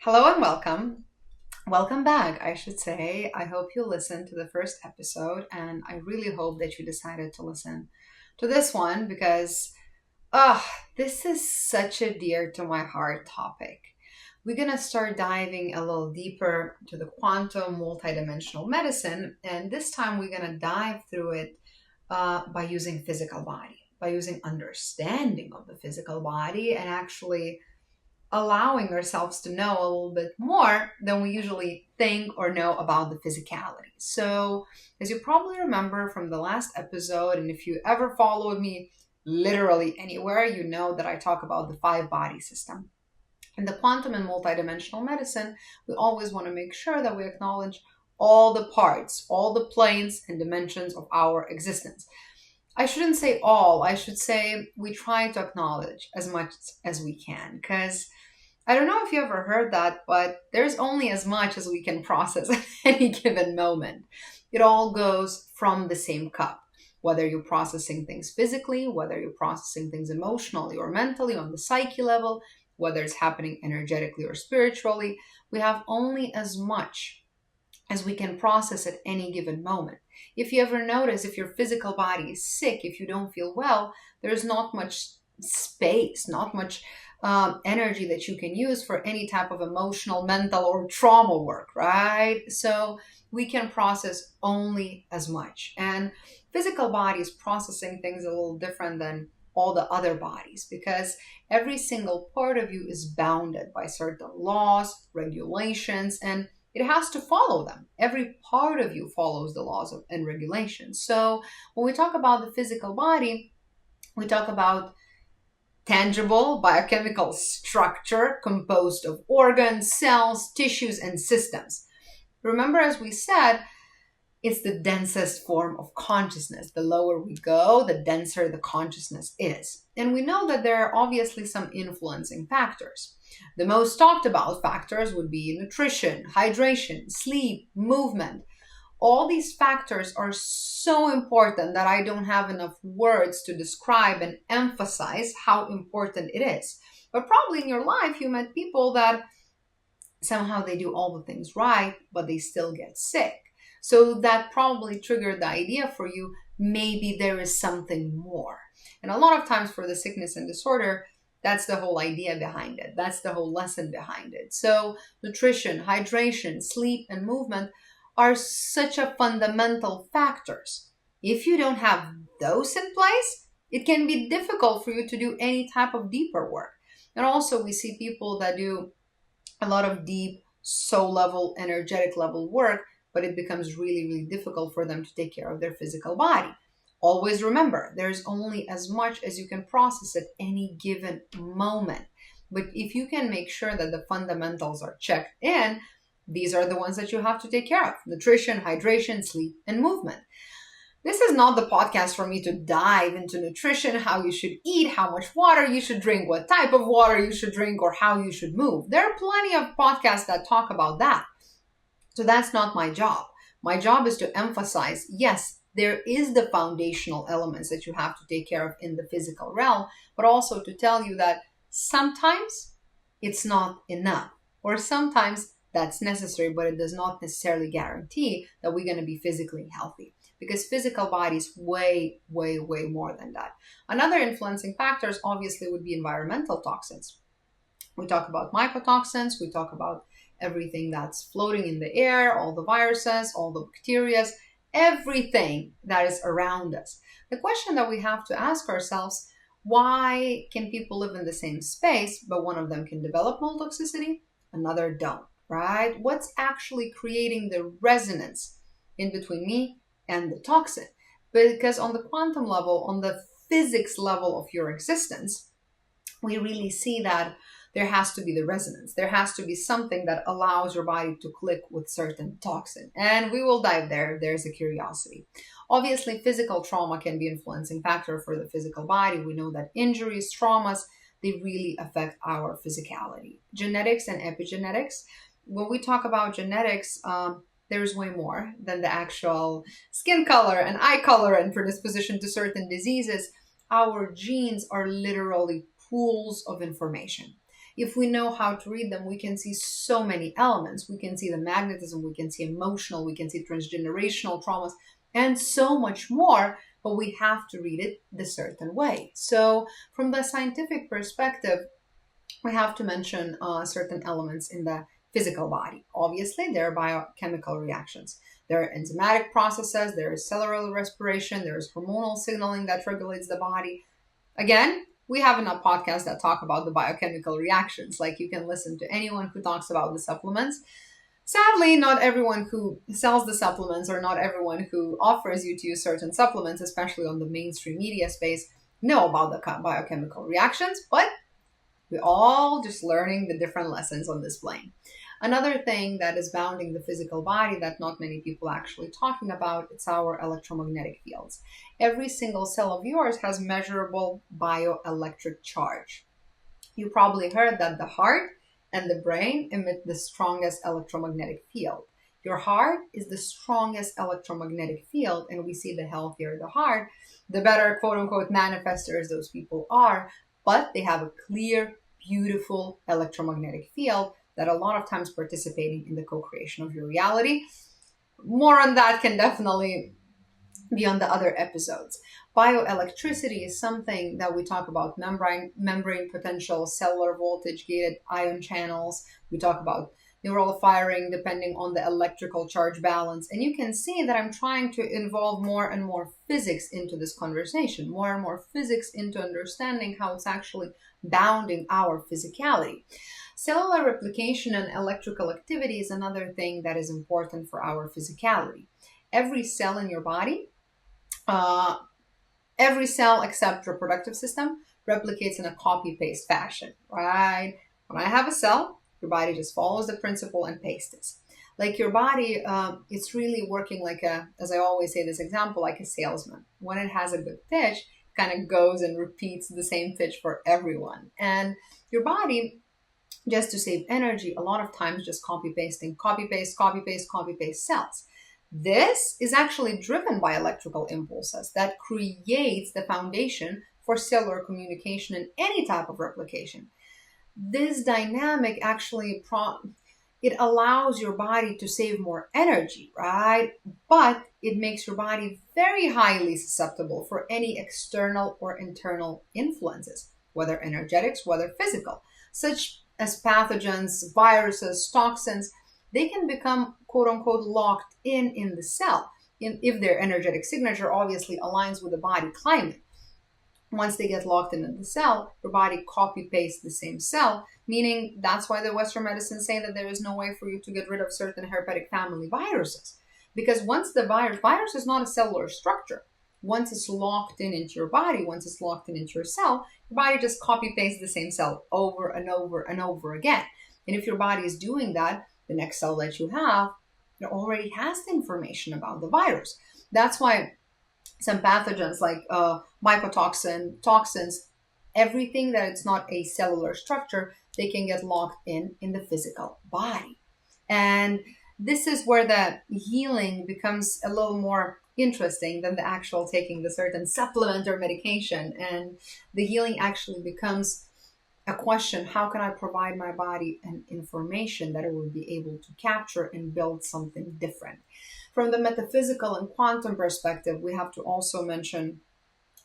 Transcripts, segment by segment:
Hello and welcome. Welcome back, I should say. I hope you listened to the first episode, and I really hope that you decided to listen to this one because, ah, this is such a dear to my heart topic. We're going to start diving a little deeper to the quantum multidimensional medicine, and this time we're going to dive through it by using physical body, by using understanding of the physical body, and actually allowing ourselves to know a little bit more than we usually think or know about the physicality. So, as you probably remember from the last episode, and if you ever followed me literally anywhere, you know that I talk about the five body system. In the quantum and multidimensional medicine, we always want to make sure that we acknowledge all the parts, all the planes and dimensions of our existence. I shouldn't say all, I should say we try to acknowledge as much as we can because I don't know if you ever heard that, but there's only as much as we can process at any given moment. It all goes from the same cup. Whether you're processing things physically, whether you're processing things emotionally or mentally on the psyche level, whether it's happening energetically or spiritually, we have only as much as we can process at any given moment. If you ever notice, if your physical body is sick, if you don't feel well, there's not much space, not much energy that you can use for any type of emotional, mental, or trauma work, right? So we can process only as much. And physical body is processing things a little different than all the other bodies because every single part of you is bounded by certain laws, regulations, and it has to follow them. Every part of you follows the laws and regulations. So when we talk about the physical body, we talk about tangible biochemical structure composed of organs, cells, tissues, and systems. Remember, as we said, it's the densest form of consciousness. The lower we go, the denser the consciousness is. And we know that there are obviously some influencing factors. The most talked about factors would be nutrition, hydration, sleep, movement. All these factors are so important that I don't have enough words to describe and emphasize how important it is. But probably in your life, you met people that somehow they do all the things right, but they still get sick. So that probably triggered the idea for you, maybe there is something more. And a lot of times for the sickness and disorder, that's the whole idea behind it. That's the whole lesson behind it. So nutrition, hydration, sleep, and movement are such a fundamental factors. If you don't have those in place, it can be difficult for you to do any type of deeper work. And also we see people that do a lot of deep soul level, energetic level work, but it becomes really, really difficult for them to take care of their physical body. Always remember, there's only as much as you can process at any given moment. But if you can make sure that the fundamentals are checked in, these are the ones that you have to take care of: nutrition, hydration, sleep, and movement. This is not the podcast for me to dive into nutrition, how you should eat, how much water you should drink, what type of water you should drink, or how you should move. There are plenty of podcasts that talk about that. So that's not my job. My job is to emphasize, yes, there is the foundational elements that you have to take care of in the physical realm, but also to tell you that sometimes it's not enough, or sometimes that's necessary, but it does not necessarily guarantee that we're going to be physically healthy, because physical body is way, way, way more than that. Another influencing factors obviously would be environmental toxins. We talk about mycotoxins, we talk about everything that's floating in the air, all the viruses, all the bacteria, everything that is around us. The question that we have to ask ourselves, why can people live in the same space, but one of them can develop mold toxicity, another don't, right? What's actually creating the resonance in between me and the toxin? Because on the quantum level, on the physics level of your existence, we really see that there has to be the resonance. There has to be something that allows your body to click with certain toxin. And we will dive there. There's a curiosity. Obviously, physical trauma can be an influencing factor for the physical body. We know that injuries, traumas, they really affect our physicality. Genetics and epigenetics. When we talk about genetics, there's way more than the actual skin color and eye color and predisposition to certain diseases. Our genes are literally pools of information. If we know how to read them, we can see so many elements. We can see the magnetism, we can see emotional, we can see transgenerational traumas, and so much more, but we have to read it the certain way. So from the scientific perspective, we have to mention certain elements in the physical body. Obviously, there are biochemical reactions. There are enzymatic processes, there is cellular respiration, there is hormonal signaling that regulates the body. Again, we have enough podcasts that talk about the biochemical reactions. Like, you can listen to anyone who talks about the supplements. Sadly, not everyone who sells the supplements, or not everyone who offers you to use certain supplements, especially on the mainstream media space, know about the biochemical reactions, but we're all just learning the different lessons on this plane. Another thing that is bounding the physical body that not many people actually talking about, it's our electromagnetic fields. Every single cell of yours has measurable bioelectric charge. You probably heard that the heart and the brain emit the strongest electromagnetic field. Your heart is the strongest electromagnetic field, and we see the healthier the heart, the better, quote unquote, manifestors those people are, but they have a clear, beautiful electromagnetic field that a lot of times participating in the co-creation of your reality. More on that can definitely be on the other episodes. Bioelectricity is something that we talk about: membrane potential, cellular voltage gated ion channels. We talk about neural firing depending on the electrical charge balance. And you can see that I'm trying to involve more and more physics into this conversation, more and more physics into understanding how it's actually bounding our physicality. Cellular replication and electrical activity is another thing that is important for our physicality. Every cell in your body, every cell except reproductive system, replicates in a copy-paste fashion, right? When I have a cell, your body just follows the principle and pastes it. Like your body, it's really working like as I always say this example, like a salesman. When it has a good pitch, it kind of goes and repeats the same pitch for everyone. And your body, just to save energy, a lot of times just copy paste, copy paste cells. This is actually driven by electrical impulses that creates the foundation for cellular communication and any type of replication. This dynamic actually it allows your body to save more energy, right? But it makes your body very highly susceptible for any external or internal influences, whether energetics, whether physical, such as pathogens, viruses, toxins. They can become, quote unquote, locked in the cell if their energetic signature obviously aligns with the body climate. Once they get locked in the cell, your body copy pastes the same cell, meaning that's why the Western medicine say that there is no way for you to get rid of certain herpetic family viruses. Because once the virus is not a cellular structure. Once it's locked into your body, once it's locked into your cell, your body just copy pastes the same cell over and over and over again. And if your body is doing that, the next cell that you have, it already has the information about the virus. That's why some pathogens like mycotoxin, toxins, everything that it's not a cellular structure, they can get locked in the physical body. And this is where the healing becomes a little more interesting than the actual taking the certain supplement or medication. And the healing actually becomes a question: how can I provide my body an information that it will be able to capture and build something different? From the metaphysical and quantum perspective, we have to also mention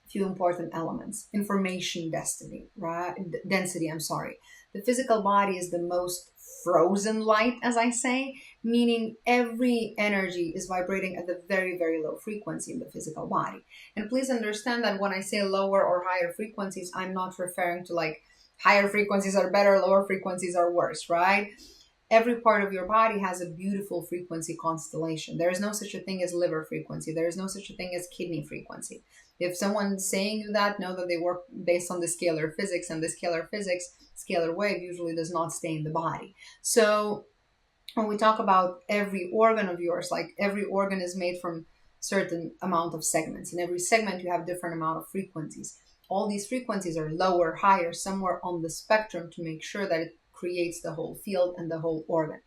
a few important elements. Information density, right? The physical body is the most frozen light, as I say, meaning every energy is vibrating at the very, very low frequency in the physical body. And please understand that when I say lower or higher frequencies, I'm not referring to like higher frequencies are better, lower frequencies are worse, right? Every part of your body has a beautiful frequency constellation. There is no such a thing as liver frequency. There is no such a thing as kidney frequency. If someone's saying you that, know that they work based on the scalar physics, and the scalar physics, scalar wave usually does not stay in the body. So when we talk about every organ of yours, like every organ is made from certain amount of segments. In every segment, you have different amount of frequencies. All these frequencies are lower, higher, somewhere on the spectrum to make sure that it creates the whole field and the whole organ.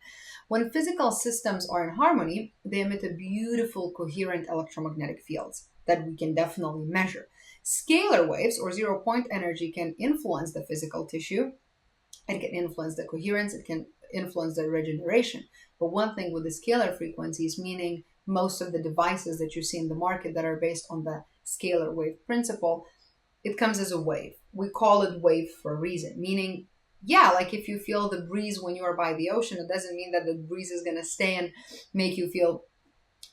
When physical systems are in harmony, they emit a beautiful, coherent electromagnetic fields that we can definitely measure. Scalar waves or zero point energy can influence the physical tissue, It can influence the coherence, it can influence the regeneration. But one thing with the scalar frequencies, meaning most of the devices that you see in the market that are based on the scalar wave principle, it comes as a wave. We call it wave for a reason, meaning, yeah, like if you feel the breeze when you are by the ocean, it doesn't mean that the breeze is going to stay and make you feel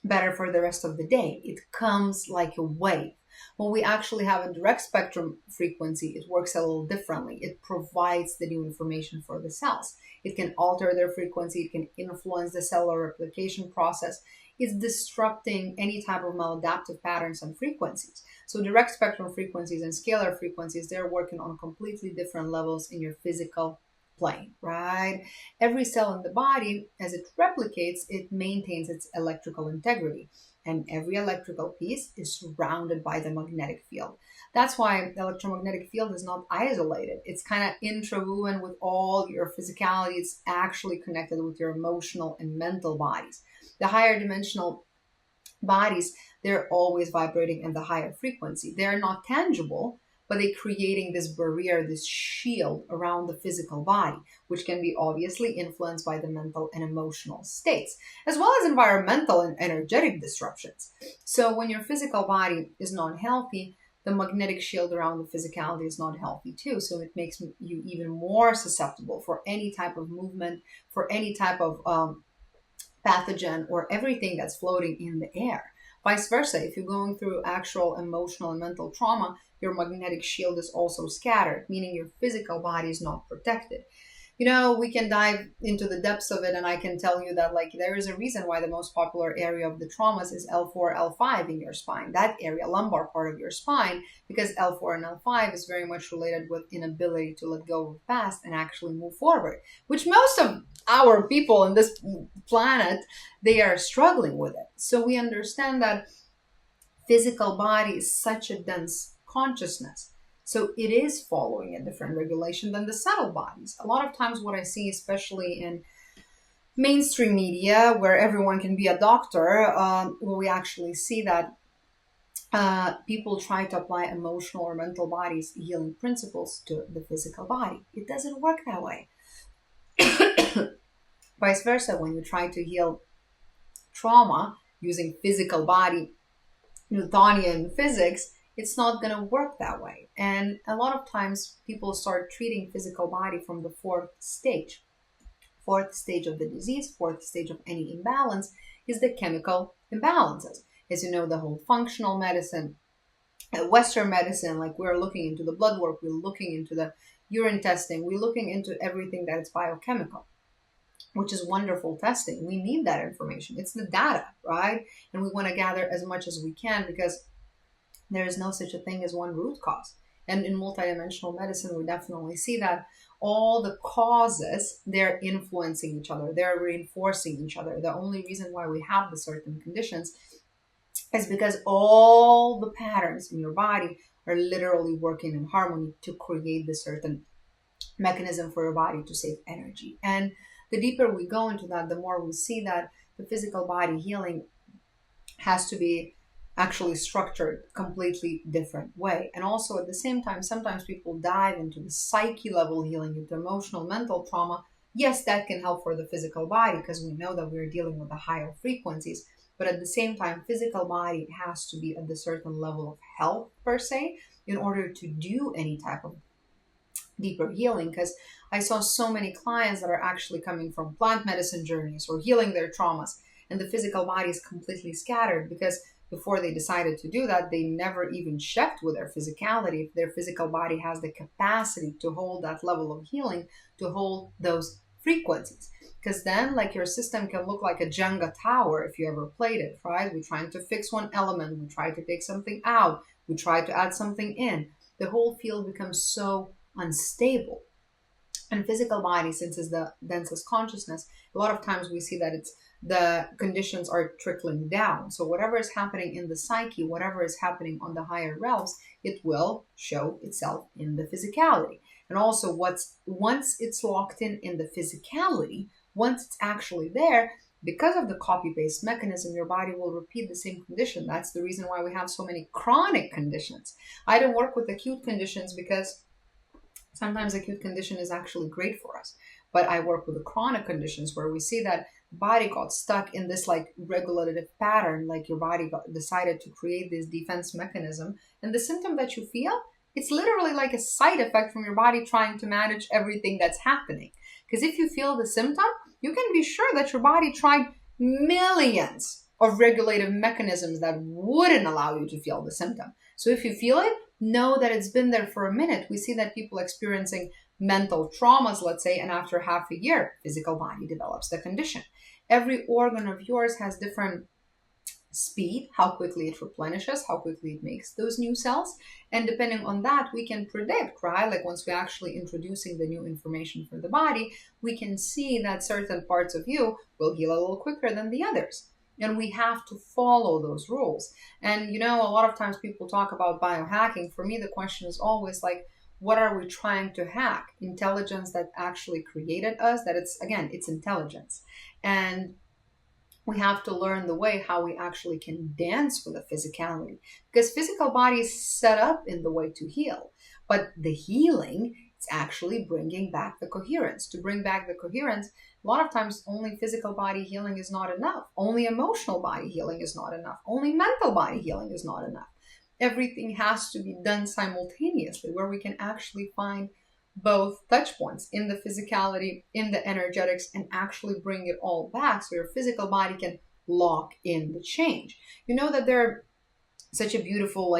better for the rest of the day. It comes like a wave. When we actually have a direct spectrum frequency, it works a little differently. It provides the new information for the cells. It can alter their frequency, it can influence the cellular replication process. It's disrupting any type of maladaptive patterns and frequencies. So direct spectrum frequencies and scalar frequencies, they're working on completely different levels in your physical plane, right? Every cell in the body, as it replicates, it maintains its electrical integrity. And every electrical piece is surrounded by the magnetic field. That's why the electromagnetic field is not isolated. It's kind of intrawoven with all your physicality. It's actually connected with your emotional and mental bodies. The higher dimensional bodies, they're always vibrating in the higher frequency. They're not tangible, but they're creating this barrier, this shield around the physical body, which can be obviously influenced by the mental and emotional states, as well as environmental and energetic disruptions. So when your physical body is not healthy, the magnetic shield around the physicality is not healthy too. So it makes you even more susceptible for any type of movement, for any type of pathogen or everything that's floating in the air. Vice versa, if you're going through actual emotional and mental trauma, your magnetic shield is also scattered, meaning your physical body is not protected. You know, we can dive into the depths of it, and I can tell you that, like, there is a reason why the most popular area of the traumas is L4, L5 in your spine, that area, lumbar part of your spine, because L4 and L5 is very much related with inability to let go of the past and actually move forward, which most of our people on this planet, they are struggling with it. So we understand that physical body is such a dense consciousness. So it is following a different regulation than the subtle bodies. A lot of times what I see, especially in mainstream media, where everyone can be a doctor, where we actually see that people try to apply emotional or mental bodies healing principles to the physical body. It doesn't work that way. Vice versa, when you try to heal trauma using physical body, Newtonian physics, it's not going to work that way. And a lot of times people start treating physical body from the fourth stage. Fourth stage of the disease, fourth stage of any imbalance is the chemical imbalances. As you know, the whole functional medicine, Western medicine, like we're looking into the blood work, we're looking into the urine testing, we're looking into everything that is biochemical, which is wonderful testing. We need that information. It's the data, right? And we want to gather as much as we can because there is no such a thing as one root cause. And in multidimensional medicine, we definitely see that all the causes, they're influencing each other. They're reinforcing each other. The only reason why we have the certain conditions is because all the patterns in your body are literally working in harmony to create the certain mechanism for your body to save energy. And the deeper we go into that, the more we see that the physical body healing has to be actually structured completely different way. And also at the same time, sometimes people dive into the psyche level healing, into emotional, mental trauma. Yes, that can help for the physical body because we know that we're dealing with the higher frequencies. But at the same time, physical body has to be at a certain level of health per se in order to do any type of deeper healing. Because I saw so many clients that are actually coming from plant medicine journeys or healing their traumas, and the physical body is completely scattered because before they decided to do that, they never even checked with their physicality if their physical body has the capacity to hold that level of healing, to hold those frequencies. Because then, like, your system can look like a Jenga tower if you ever played it, right? We're trying to fix one element, we try to take something out, we try to add something in. The whole field becomes so unstable. And physical body, since it's the densest consciousness, a lot of times we see that it's the conditions are trickling down. So whatever is happening in the psyche, whatever is happening on the higher realms, it will show itself in the physicality. And also once it's locked in the physicality, once it's actually there, because of the copy-paste mechanism, your body will repeat the same condition. That's the reason why we have so many chronic conditions. I don't work with acute conditions because Sometimes acute condition is actually great for us. But I work with the chronic conditions where we see that body got stuck in this like regulative pattern, like your body decided to create this defense mechanism. And the symptom that you feel, it's literally like a side effect from your body trying to manage everything that's happening. Because if you feel the symptom, you can be sure that your body tried millions of regulative mechanisms that wouldn't allow you to feel the symptom. So if you feel it, know that it's been there for a minute. We see that people experiencing mental traumas, let's say, and after half a year, physical body develops the condition. Every organ of yours has different speed, how quickly it replenishes, how quickly it makes those new cells. And depending on that, we can predict, right? Like once we're actually introducing the new information for the body, we can see that certain parts of you will heal a little quicker than the others. And we have to follow those rules. And you know, a lot of times people talk about biohacking. For me, the question is always like, what are we trying to hack? Intelligence that actually created us, that it's intelligence. And we have to learn the way how we actually can dance with the physicality, because physical body is set up in the way to heal, but the healing is actually bringing back the coherence. To bring back the coherence, a lot of times only physical body healing is not enough. Only emotional body healing is not enough. Only mental body healing is not enough. Everything has to be done simultaneously, where we can actually find both touch points in the physicality, in the energetics, and actually bring it all back so your physical body can lock in the change. You know that there are such a beautiful,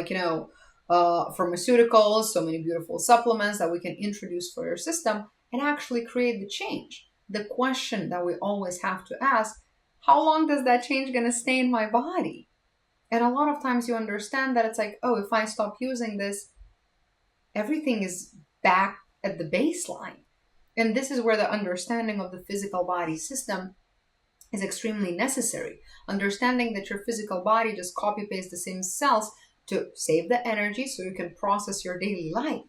pharmaceuticals, so many beautiful supplements that we can introduce for your system and actually create the change. The question that we always have to ask, how long does that change going to stay in my body? And a lot of times you understand that it's like, oh, if I stop using this, everything is back at the baseline. And this is where the understanding of the physical body system is extremely necessary. Understanding that your physical body just copy pastes the same cells to save the energy so you can process your daily life.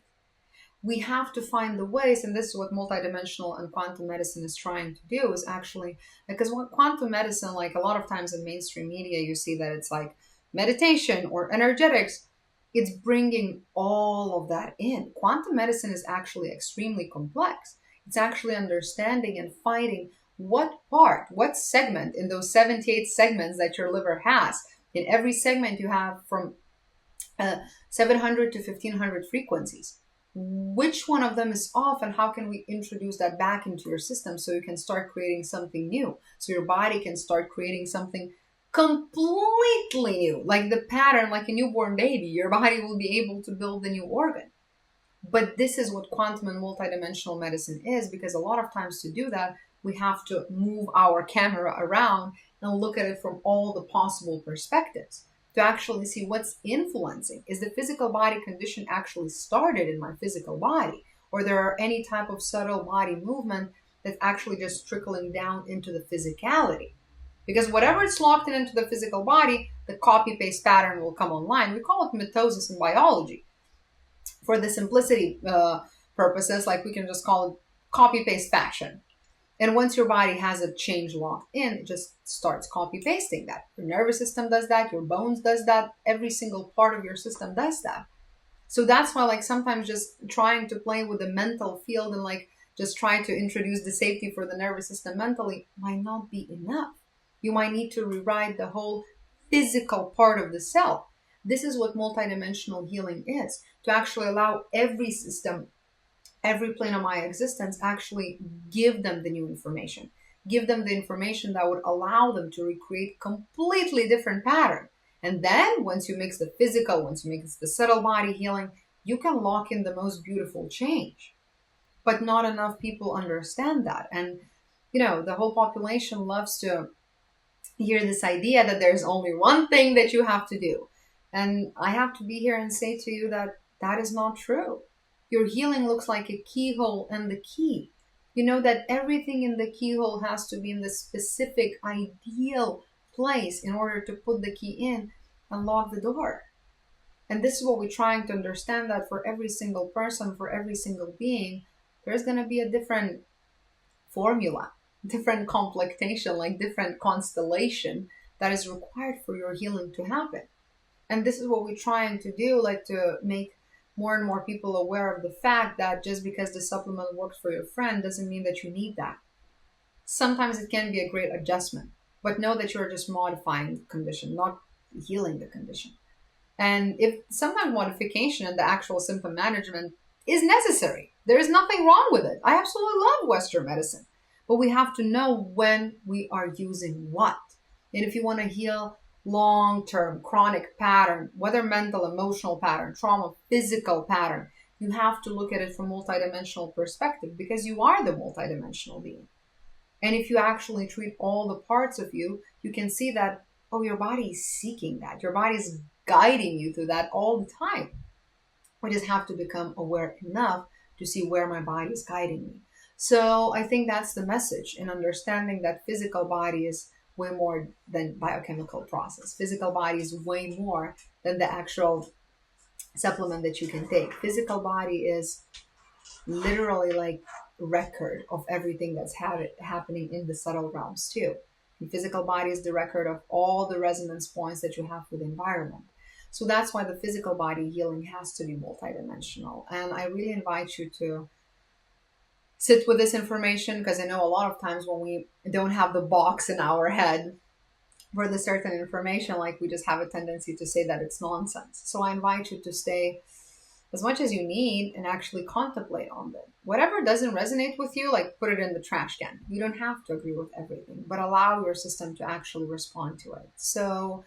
We have to find the ways, and this is what multidimensional and quantum medicine is trying to do, is actually, because what quantum medicine, like a lot of times in mainstream media, you see that it's like meditation or energetics. It's bringing all of that in. Quantum medicine is actually extremely complex. It's actually understanding and finding what part, what segment in those 78 segments that your liver has. In every segment, you have from 700 to 1500 frequencies. Which one of them is off, and how can we introduce that back into your system so you can start creating something new? So your body can start creating something completely new, like the pattern, like a newborn baby. Your body will be able to build the new organ. But this is what quantum and multidimensional medicine is, because a lot of times to do that, we have to move our camera around and look at it from all the possible perspectives to actually see what's influencing. Is the physical body condition actually started in my physical body, or there are any type of subtle body movement that's actually just trickling down into the physicality? Because whatever it's locked into the physical body, the copy-paste pattern will come online. We call it mitosis in biology. For the simplicity purposes, like we can just call it copy-paste fashion. And once your body has a change locked in, it just starts copy-pasting that. Your nervous system does that, your bones does that, every single part of your system does that. So that's why, like, sometimes just trying to play with the mental field and like just try to introduce the safety for the nervous system mentally might not be enough. You might need to rewrite the whole physical part of the cell. This is what multidimensional healing is, to actually allow every system, every plane of my existence, actually give them the new information. Give them the information that would allow them to recreate completely different pattern. And then once you mix the physical, once you mix the subtle body healing, you can lock in the most beautiful change. But not enough people understand that. And, you know, the whole population loves to hear this idea that there's only one thing that you have to do. And I have to be here and say to you that that is not true. Your healing looks like a keyhole and the key. You know that everything in the keyhole has to be in the specific ideal place in order to put the key in and lock the door. And this is what we're trying to understand, that for every single person, for every single being, there's going to be a different formula, different complexion, like different constellation that is required for your healing to happen. And this is what we're trying to do, like to make more and more people aware of the fact that just because the supplement works for your friend doesn't mean that you need that. Sometimes it can be a great adjustment, but know that you're just modifying the condition, not healing the condition. And if sometimes modification and the actual symptom management is necessary, there is nothing wrong with it. I absolutely love Western medicine, but we have to know when we are using what. And if you want to heal long-term chronic pattern, whether mental, emotional pattern, trauma, physical pattern, you have to look at it from multidimensional perspective because you are the multidimensional being. And if you actually treat all the parts of you, you can see that, oh, your body is seeking that. Your body is guiding you through that all the time. We just have to become aware enough to see where my body is guiding me. So I think that's the message in understanding that physical body is way more than biochemical process. Physical body is way more than the actual supplement that you can take. Physical body is literally like record of everything that's happening in the subtle realms too. The physical body is the record of all the resonance points that you have with the environment. So that's why the physical body healing has to be multidimensional. And I really invite you to sit with this information because I know a lot of times when we don't have the box in our head for the certain information, like we just have a tendency to say that it's nonsense. So I invite you to stay as much as you need and actually contemplate on it. Whatever doesn't resonate with you, like put it in the trash can. You don't have to agree with everything, but allow your system to actually respond to it. So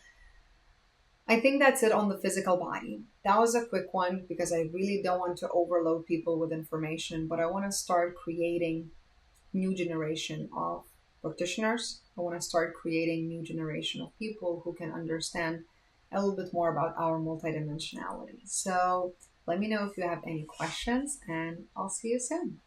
I think that's it on the physical body. That was a quick one because I really don't want to overload people with information, but I want to start creating new generation of practitioners. I want to start creating new generation of people who can understand a little bit more about our multidimensionality. So let me know if you have any questions and I'll see you soon.